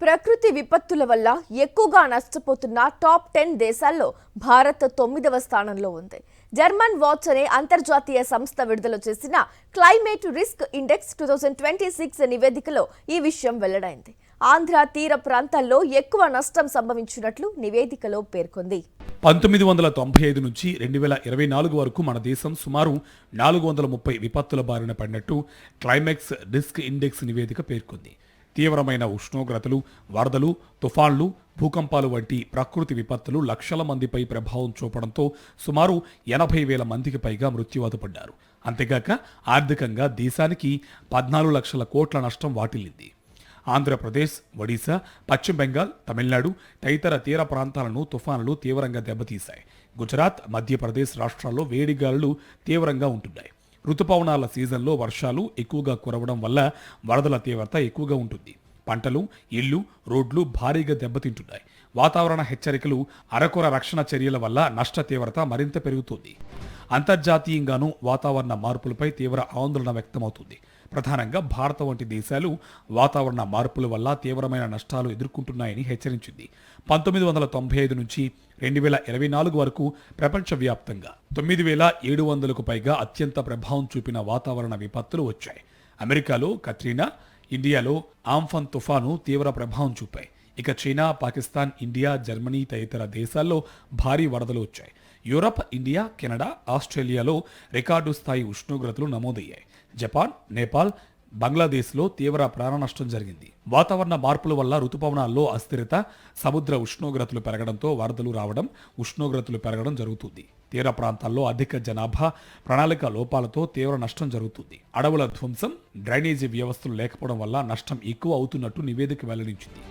ప్రకృతి విపత్తుల వల్ల ఎక్కువగా నష్టపోతున్న టాప్ 10 దేశాల్లో భారత్ 9వ స్థానంలో ఉంది. జర్మన్ వాచ్ అనే అంతర్జాతీయ సంస్థ విడుదల చేసిన క్లైమేట్ రిస్క్ ఇండెక్స్ 2026 నివేదికలో ఈ విషయం వెల్లడైంది. ఆంధ్ర తీర ప్రాంతాల్లో ఎక్కువ నష్టం సంభవించినట్లు నివేదికలో పేర్కొంది. 1995 నుంచి 2024 వరకు మన దేశం సుమారు 430 విపత్తుల బారిన పడినట్టు క్లైమాక్స్ రిస్క్ ఇండెక్స్ నివేదిక పేర్కొంది. తీవ్రమైన ఉష్ణోగ్రతలు, వరదలు, తుఫాన్లు, భూకంపాలు వంటి ప్రకృతి విపత్తులు లక్షల మందిపై ప్రభావం చూపడంతో సుమారు 80,000 మందికి పైగా మృత్యువాత పడ్డారు. అంతేగాక ఆర్థికంగా దేశానికి 14 లక్షల కోట్ల నష్టం వాటిల్లింది. ఆంధ్రప్రదేశ్, ఒడిశా, పశ్చిమ బెంగాల్, తమిళనాడు తదితర తీర ప్రాంతాలను తుఫానులు తీవ్రంగా దెబ్బతీశాయి. గుజరాత్, మధ్యప్రదేశ్ రాష్ట్రాల్లో వేడిగాలులు తీవ్రంగా ఉంటున్నాయి. రుతుపవనాల సీజన్లో వర్షాలు ఎక్కువగా కురవడం వల్ల వరదల తీవ్రత ఎక్కువగా ఉంటుంది. పంటలు, ఇళ్లు, రోడ్లు భారీగా దెబ్బతింటున్నాయి. వాతావరణ హెచ్చరికలు, అరకొర రక్షణ చర్యల వల్ల నష్ట తీవ్రత మరింత పెరుగుతుంది. అంతర్జాతీయంగానూ వాతావరణ మార్పులపై తీవ్ర ఆందోళన వ్యక్తమవుతుంది. ప్రధానంగా భారత వంటి దేశాలు వాతావరణ మార్పుల వల్ల తీవ్రమైన నష్టాలు ఎదుర్కొంటున్నాయని హెచ్చరించింది. 1995 నుంచి 2024 వరకు ప్రపంచవ్యాప్తంగా 9,700కు పైగా అత్యంత ప్రభావం చూపిన వాతావరణ విపత్తులు వచ్చాయి. అమెరికాలో కట్రీనా, ఇండియాలో ఆంఫన్ తుఫాను తీవ్ర ప్రభావం చూపాయి. ఇక చైనా, పాకిస్తాన్, ఇండియా, జర్మనీ తదితర దేశాల్లో భారీ వరదలు వచ్చాయి. యూరప్, ఇండియా, కెనడా, ఆస్ట్రేలియాలో రికార్డు స్థాయి ఉష్ణోగ్రతలు నమోదయ్యాయి. జపాన్, నేపాల్, బంగ్లాదేశ్లో తీవ్ర ప్రాణనష్టం జరిగింది. వాతావరణ మార్పుల వల్ల రుతుపవనాల్లో అస్థిరత, సముద్ర ఉష్ణోగ్రతలు పెరగడంతో వరదలు రావడం, ఉష్ణోగ్రతలు పెరగడం జరుగుతుంది. తీర ప్రాంతాల్లో అధిక జనాభా, ప్రణాళిక లోపాలతో తీవ్ర నష్టం జరుగుతుంది. అడవుల ధ్వంసం, డ్రైనేజీ వ్యవస్థలు లేకపోవడం వల్ల నష్టం ఎక్కువ అవుతున్నట్టు నివేదిక వెల్లడించింది.